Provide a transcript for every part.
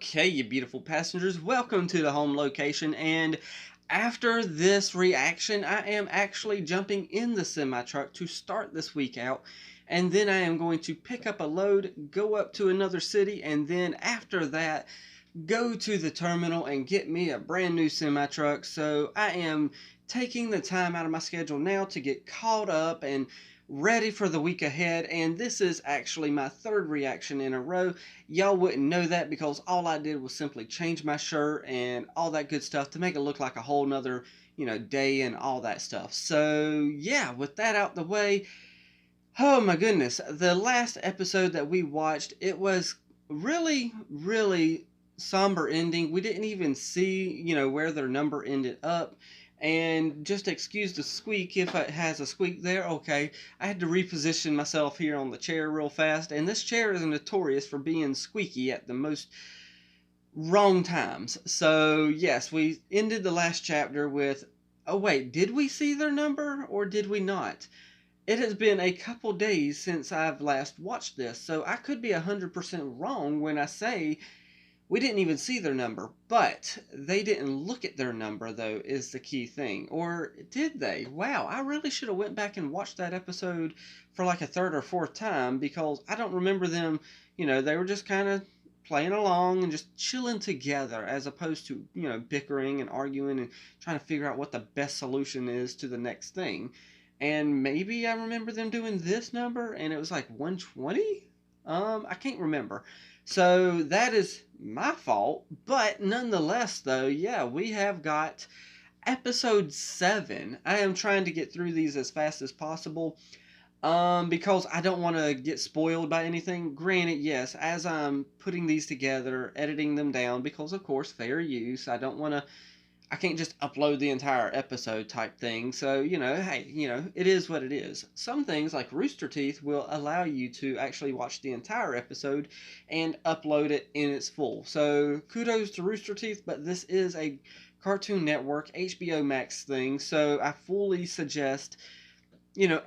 Okay, you beautiful passengers, welcome to the home location, and after this reaction, I am actually jumping in the semi-truck to start this week out, and then I am going to pick up a load, go up to another city, and then after that, go to the terminal and get me a brand new semi-truck. So I am taking the time out of my schedule now to get caught up and ready for the week ahead, and this is actually my third reaction in a row. Y'all wouldn't know that because all I did was simply change my shirt and all that good stuff to make it look like a whole nother, day and all that stuff. So yeah, with that out the way, oh my goodness, the last episode that we watched, it was really somber ending. We didn't even see, where their number ended up. And just excuse the squeak if it has a squeak there. Okay, I had to reposition myself here on the chair real fast, and this chair is notorious for being squeaky at the most wrong times. So yes, we ended the last chapter with, oh wait, did we see their number or did we not? It has been a couple days since I've last watched this, so I could be 100% wrong when I say we didn't even see their number, but they didn't look at their number, though, is the key thing. Or did they? Wow, I really should have went back and watched that episode for like a third or fourth time, because I don't remember them, they were just kind of playing along and just chilling together, as opposed to, bickering and arguing and trying to figure out what the best solution is to the next thing. And maybe I remember them doing this number, and it was like 120? I can't remember. So that is my fault, but nonetheless though, yeah, we have got episode 7. I am trying to get through these as fast as possible, because I don't want to get spoiled by anything. Granted, yes, as I'm putting these together, editing them down, because of course, fair use, I can't just upload the entire episode type thing. So, hey, it is what it is. Some things like Rooster Teeth will allow you to actually watch the entire episode and upload it in its full. So, kudos to Rooster Teeth, but this is a Cartoon Network, HBO Max thing. So, I fully suggest,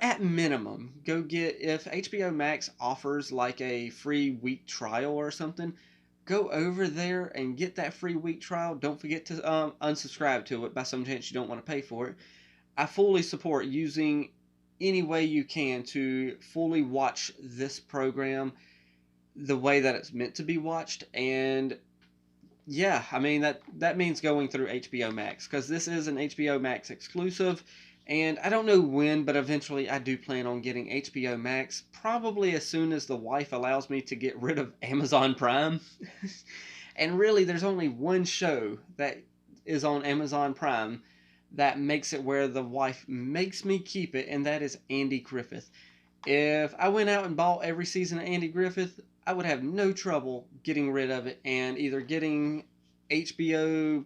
at minimum, go get, if HBO Max offers like a free week trial or something, go over there and get that free week trial. Don't forget to unsubscribe to it by some chance you don't want to pay for it. I fully support using any way you can to fully watch this program the way that it's meant to be watched. And yeah, I mean, that means going through HBO Max, because this is an HBO Max exclusive. And I don't know when, but eventually I do plan on getting HBO Max, probably as soon as the wife allows me to get rid of Amazon Prime. And really, there's only one show that is on Amazon Prime that makes it where the wife makes me keep it, and that is Andy Griffith. If I went out and bought every season of Andy Griffith, I would have no trouble getting rid of it and either getting HBO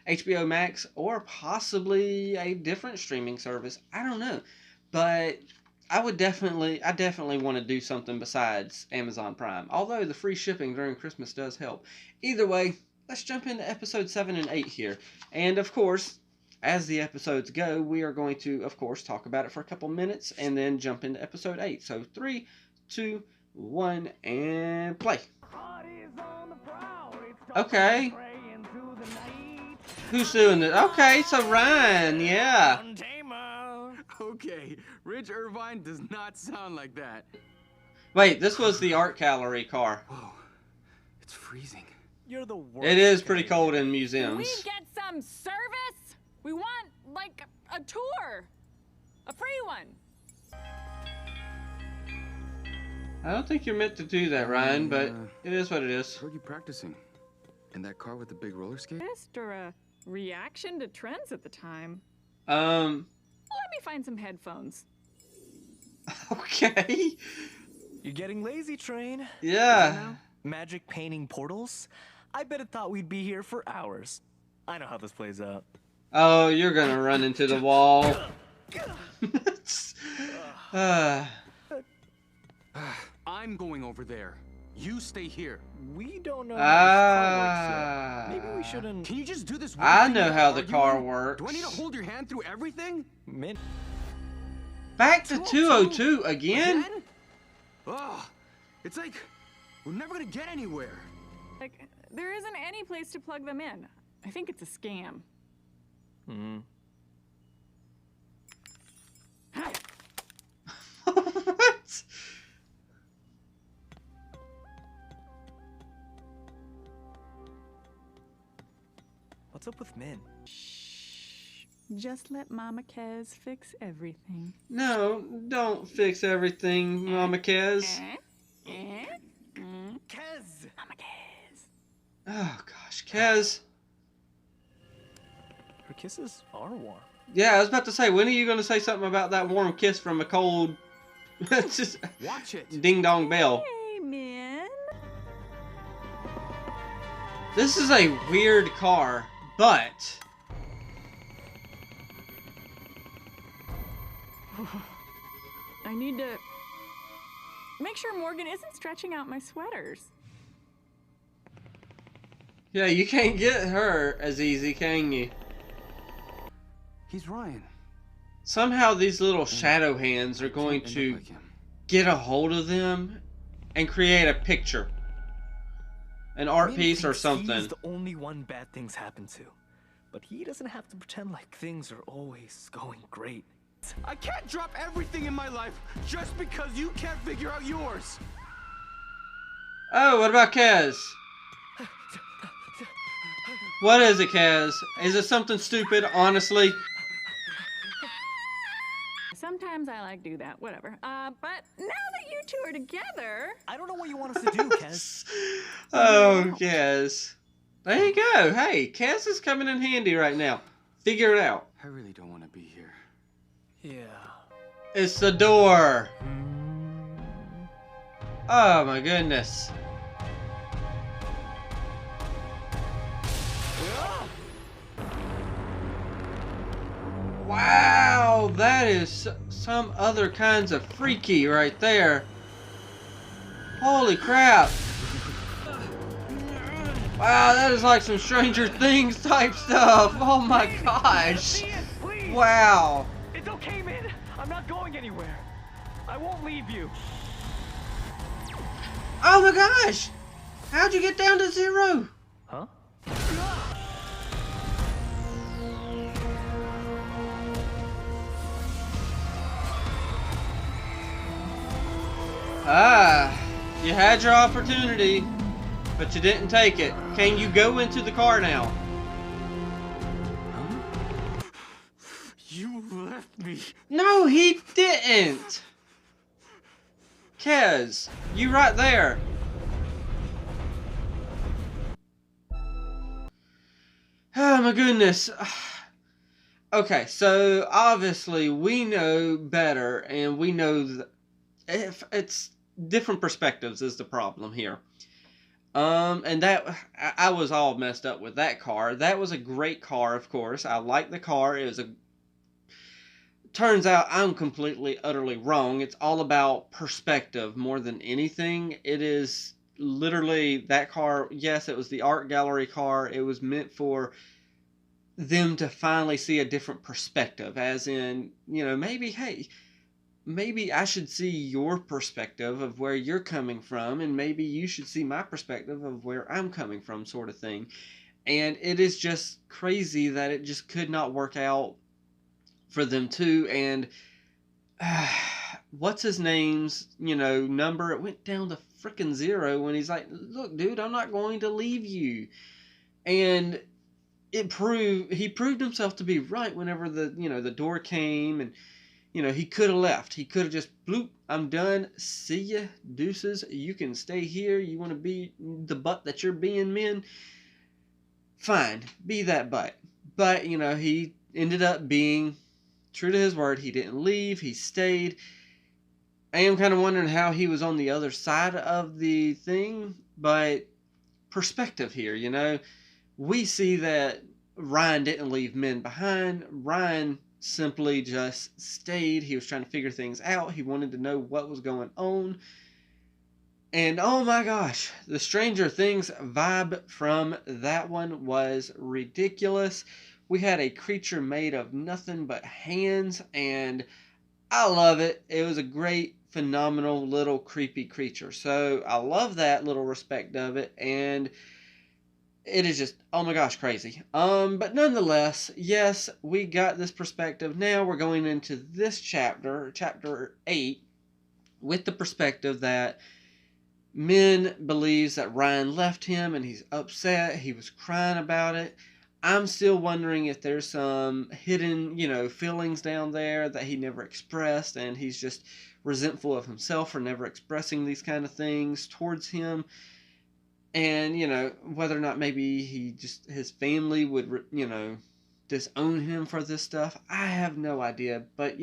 HBO Max, or possibly a different streaming service. I don't know. But I definitely want to do something besides Amazon Prime. Although the free shipping during Christmas does help. Either way, let's jump into episode 7 and 8 here. And of course, as the episodes go, we are going to, of course, talk about it for a couple minutes and then jump into episode 8. So 3, 2, 1, and play. Okay. Who's doing it? Okay, so Ryan, yeah. Okay, Rich Irvine does not sound like that. Wait, this was the art gallery car. Whoa, it's freezing. You're the worst. It is pretty cold in museums. We get some service? We want, like, a tour. A free one. I don't think you're meant to do that, Ryan, but it is what it is. Heard you practicing. In that car with the big roller skate? Just a reaction to trends at the time. Let me find some headphones. Okay. You're getting lazy, Train. Yeah. Magic painting portals? I bet it thought we'd be here for hours. I know how this plays out. Oh, you're gonna run into the wall. I'm going over there. You stay here. We don't know how this car works yet. Maybe we shouldn't... Can you just do this? I know how the car works. Do I need to hold your hand through everything? Back to 202 again? Oh, it's like we're never gonna get anywhere. Like, there isn't any place to plug them in. I think it's a scam. Hmm. What? What's up with Min? Shh. Just let Mama Kez fix everything. No, don't fix everything, Mama Kez. Kez! Mama Kez. Oh gosh, Kez. Her kisses are warm. Yeah, I was about to say, when are you going to say something about that warm kiss from a cold just Watch it. ding dong bell? Hey, Min. This is a weird car, but I need to make sure Morgan isn't stretching out my sweaters. yeah, you can't get her as easy, can you? He's Ryan. Somehow these little shadow hands are going Can't end to up like him. get a hold of them and create a picture. An art Min piece or thinks something. He's the only one bad things happen to. But he doesn't have to pretend like things are always going great. I can't drop everything in my life just because you can't figure out yours. Oh, what about Kaz? What is it, Kaz? Is it something stupid, honestly? Sometimes I like do that, whatever. But now that you two are together, I don't know what you want us to do, Kez. Oh, Kaz. There you go. Hey, Kaz is coming in handy right now. Figure it out. I really don't want to be here. Yeah. It's the door. Oh my goodness. Wow, that is some other kinds of freaky right there. Holy crap. Wow, that is like some Stranger Things type stuff. Oh my gosh. Please. Wow. It's okay, man. I'm not going anywhere. I won't leave you. Oh my gosh. How'd you get down to 0? Huh? Ah, you had your opportunity, but you didn't take it. Can you go into the car now? You left me. No, he didn't. Kez, you right there. Oh my goodness. Okay, so obviously we know better, and we know that if it's different perspectives is the problem here. And that I was all messed up with that car. That was a great car, of course. I like the car. It was a. Turns out I'm completely, utterly wrong. It's all about perspective more than anything. It is literally that car. Yes, it was the art gallery car. It was meant for them to finally see a different perspective, as in, you know, maybe, hey, maybe I should see your perspective of where you're coming from, and maybe you should see my perspective of where I'm coming from, sort of thing. And it is just crazy that it just could not work out for them two. And what's his name's, you know, number, it went down to freaking 0 when he's like, look, dude, I'm not going to leave you. And he proved himself to be right whenever the door came, and he could have left. He could have just bloop, I'm done. See ya, deuces. You can stay here. You want to be the butt that you're being, men? Fine, be that butt. But, he ended up being true to his word. He didn't leave. He stayed. I am kind of wondering how he was on the other side of the thing, but perspective here, we see that Ryan didn't leave men behind. Ryan simply just stayed. He was trying to figure things out. He wanted to know what was going on. And oh my gosh, the Stranger Things vibe from that one was ridiculous. We had a creature made of nothing but hands, and I love it. It was a great phenomenal little creepy creature. So I love that little respect of it, and it is just, oh my gosh, crazy. But nonetheless, yes, we got this perspective. Now we're going into this chapter, chapter 8, with the perspective that Min believes that Ryan left him and he's upset. He was crying about it. I'm still wondering if there's some hidden, feelings down there that he never expressed, and he's just resentful of himself for never expressing these kind of things towards him. And, whether or not maybe his family would, disown him for this stuff. I have no idea. But,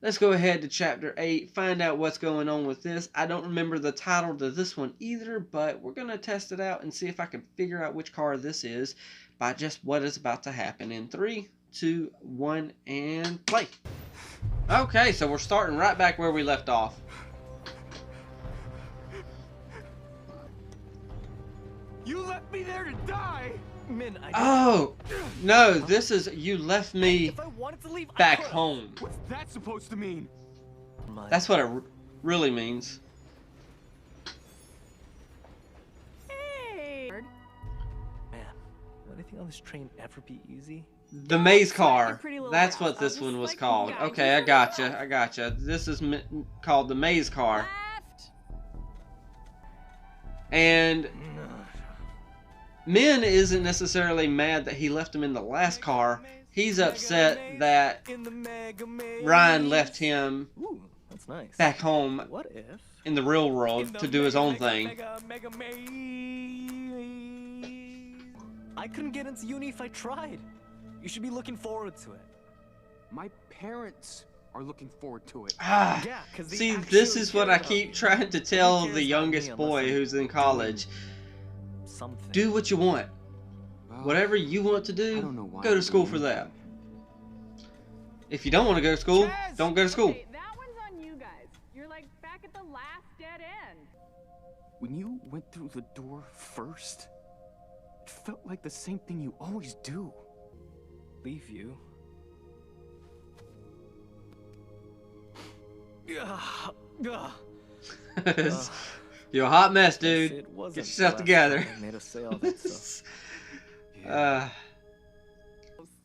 let's go ahead to chapter 8, find out what's going on with this. I don't remember the title to this one either, but we're going to test it out and see if I can figure out which car this is by just what is about to happen. In 3, 2, 1, and play. Okay, so we're starting right back where we left off. You left me there to die! Min, Oh, no, this is you left me if I wanted to leave, back home. What's that supposed to mean? That's what it really means. Hey. Man, will anything on this train ever be easy? The maze car. Pretty little That's route. what this I'll one just, was like, called. guide you Okay, I through gotcha. the I gotcha. This is called the maze car. Left. And Min isn't necessarily mad that he left him in the last car. He's upset that Ryan left him Ooh, that's nice. back home What if in the real world to do his own thing. I couldn't get into uni if I tried. You should be looking forward to it. My parents are looking forward to it. Ah, Yeah, 'cause they see, actually this is what care I about keep you. trying to tell cares the about youngest me boy unless I'm who's in college. Something. Do what you want. Well, Whatever you want to I do, don't know why go to I'm school doing for it. that. If you don't want to go to school, Chaz! don't go to school. Okay, that one's on you guys. You're like back at the last dead end. When you went through the door first, it felt like the same thing you always do. Leave you. You're a hot mess, dude. It wasn't Get yourself the last together. time I made us say all that stuff.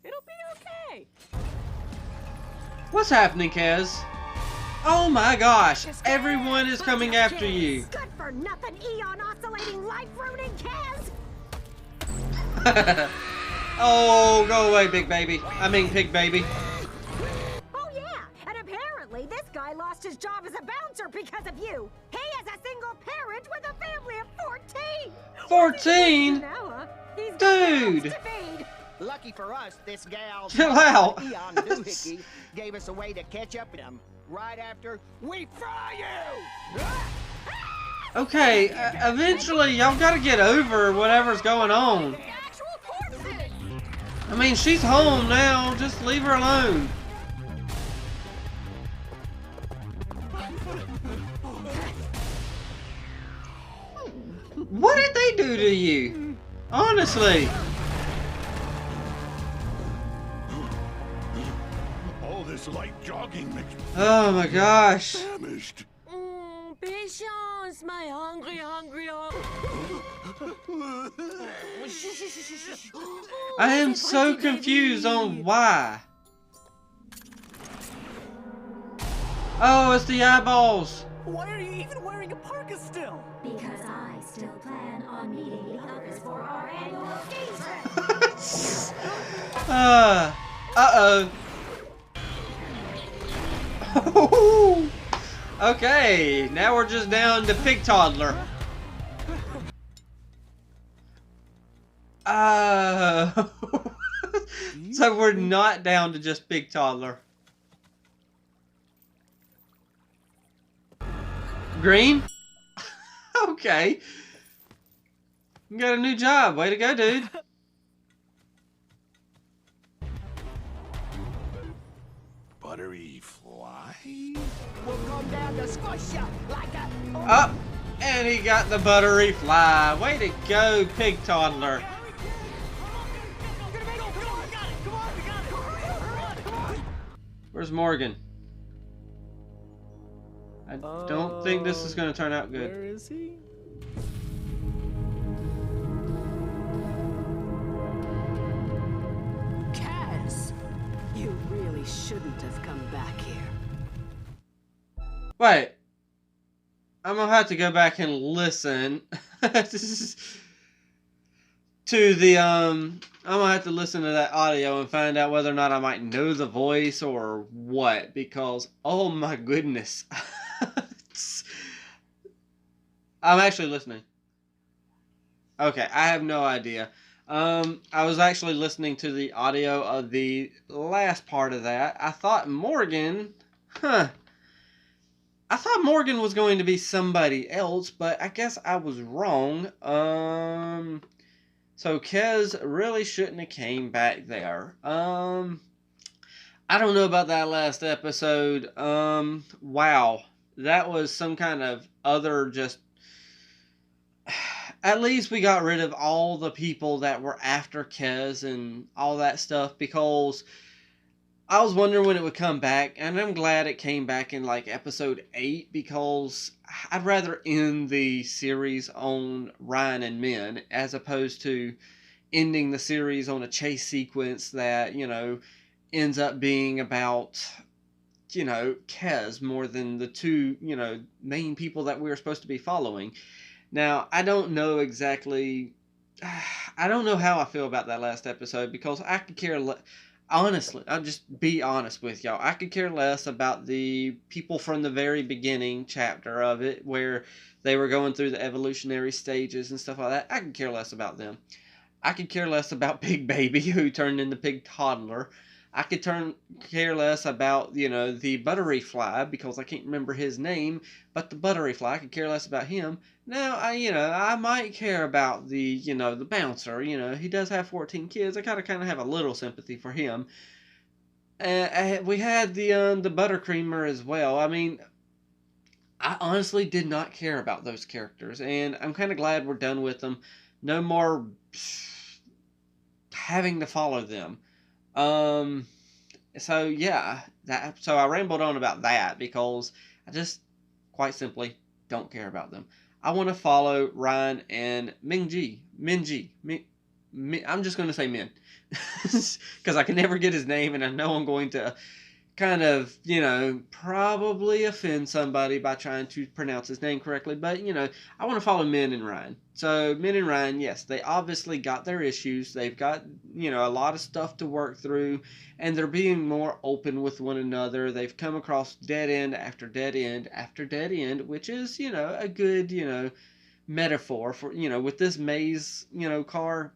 It'll be okay. What's happening, Kaz? Oh my gosh, everyone is coming after you. Good for nothing, eon oscillating, life ruining Kaz! Oh, go away, big baby. I mean, pig baby. Oh yeah, and apparently this guy lost his job as a bouncer because of you. He is a single parent with a family of 14. 14? Now, he's got Dude. mouths to feed. Lucky for us, this gal Chill out. Eon Doohickey gave us a way to catch up with him right after we fry you. Okay, eventually y'all gotta get over whatever's going on. Actual corpses. I mean, she's home now. Just leave her alone. What did they do to you? Honestly. All this light jogging makes me Oh my gosh. famished. Patience, my hungry. I am so confused on why. Oh, it's the eyeballs. Why are you even wearing a parka still? Because I still plan on meeting the others for our annual ski trip. Uh-oh. Okay, now we're just down to Pig Toddler. So we're not down to just Big Toddler. Green? Okay. You got a new job. Way to go, dude. Buttery fly? We'll come down to squash ya like a... Up. And he got the buttery fly. Way to go, Pig Toddler. Where's Morgan? I don't think this is going to turn out good. Where is he? Kaz! You really shouldn't have come back here. Wait. I'm going to have to go back and listen to the, I'm going to have to listen to that audio and find out whether or not I might know the voice or what, because, oh my goodness. I'm actually listening. Okay, I have no idea. I was actually listening to the audio of the last part of that. I thought Morgan, I thought Morgan was going to be somebody else, but I guess I was wrong. So Kez really shouldn't have came back there. I don't know about that last episode. Wow. That was some kind of other just... At least we got rid of all the people that were after Kez and all that stuff, because I was wondering when it would come back, and I'm glad it came back in like episode 8, because I'd rather end the series on Ryan and Min as opposed to ending the series on a chase sequence that, you know, ends up being about, you know, Kez more than the two, you know, main people that we were supposed to be following. Now, I don't know exactly, I don't know how I feel about that last episode, because I could care less. Honestly, I'll just be honest with y'all. I could care less about the people from the very beginning chapter of it, where they were going through the evolutionary stages and stuff like that. I could care less about them. I could care less about Big Baby, who turned into Big Toddler. I could care less about, you know, the Buttery Fly, because I can't remember his name, but the Buttery Fly, I could care less about him. Now, I might care about the, you know, the bouncer. You know, he does have 14 kids. I kind of have a little sympathy for him. We had the Buttercreamer as well. I mean, I honestly did not care about those characters, and I'm kind of glad we're done with them. No more having to follow them. So yeah, so I rambled on about that because I just, quite simply, don't care about them. I want to follow Ryan and Minji. I'm just going to say Min. Because I can never get his name, and I know I'm going to kind of, you know, probably offend somebody by trying to pronounce his name correctly. But, you know, I want to follow Min and Ryan. So, Min and Ryan, yes, they obviously got their issues. They've got, you know, a lot of stuff to work through. And they're being more open with one another. They've come across dead end after dead end after dead end, which is, you know, a good, you know, metaphor for, you know, with this maze, you know, car.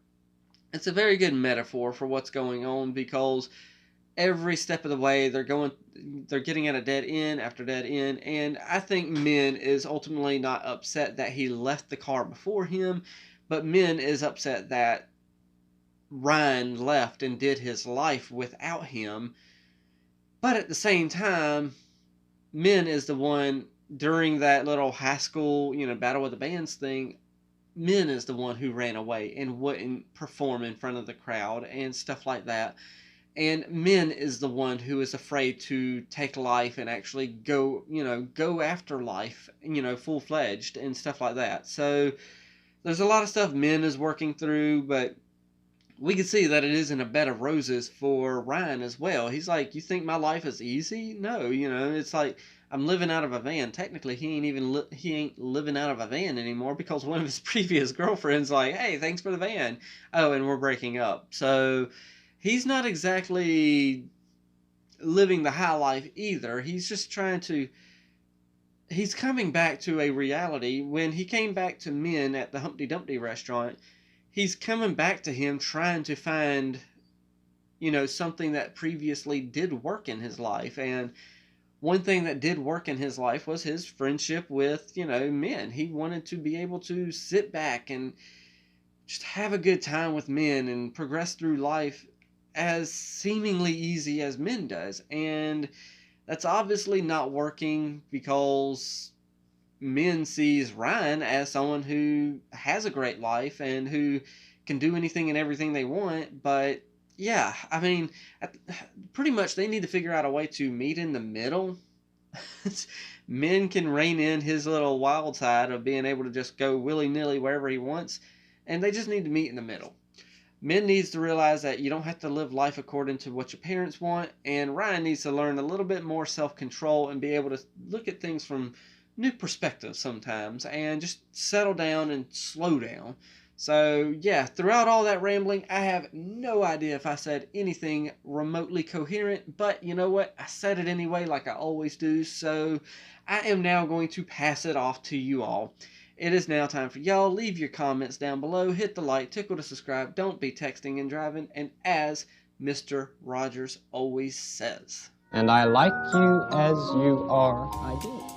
It's a very good metaphor for what's going on, because every step of the way they're getting at a dead end after dead end. And I think Min is ultimately not upset that he left the car before him, but Min is upset that Ryan left and did his life without him. But at the same time, Min is the one, during that little high school, you know, battle with the bands thing, Min is the one who ran away and wouldn't perform in front of the crowd and stuff like that. And Min is the one who is afraid to take life and actually go after life, you know, full-fledged and stuff like that. So there's a lot of stuff Min is working through, but we can see that it isn't a bed of roses for Ryan as well. He's like, you think my life is easy? No, you know, it's like, I'm living out of a van. Technically, he ain't living out of a van anymore, because one of his previous girlfriends like, hey, thanks for the van. Oh, and we're breaking up. So he's not exactly living the high life either. He's just he's coming back to a reality. When he came back to Min at the Humpty Dumpty restaurant, he's coming back to him trying to find, you know, something that previously did work in his life. And one thing that did work in his life was his friendship with, you know, Min. He wanted to be able to sit back and just have a good time with Min and progress through life as seemingly easy as Min does. And that's obviously not working, because Min sees Ryan as someone who has a great life and who can do anything and everything they want. But yeah, I mean, pretty much they need to figure out a way to meet in the middle. Min can rein in his little wild side of being able to just go willy-nilly wherever he wants, and they just need to meet in the middle. Min needs to realize that you don't have to live life according to what your parents want, and Ryan needs to learn a little bit more self-control and be able to look at things from new perspectives sometimes, and just settle down and slow down. So yeah, throughout all that rambling, I have no idea if I said anything remotely coherent, but you know what? I said it anyway like I always do, so I am now going to pass it off to you all. It is now time for y'all. Leave your comments down below, hit the like, tickle to subscribe, don't be texting and driving, and as Mr. Rogers always says, and I like you as you are. I do.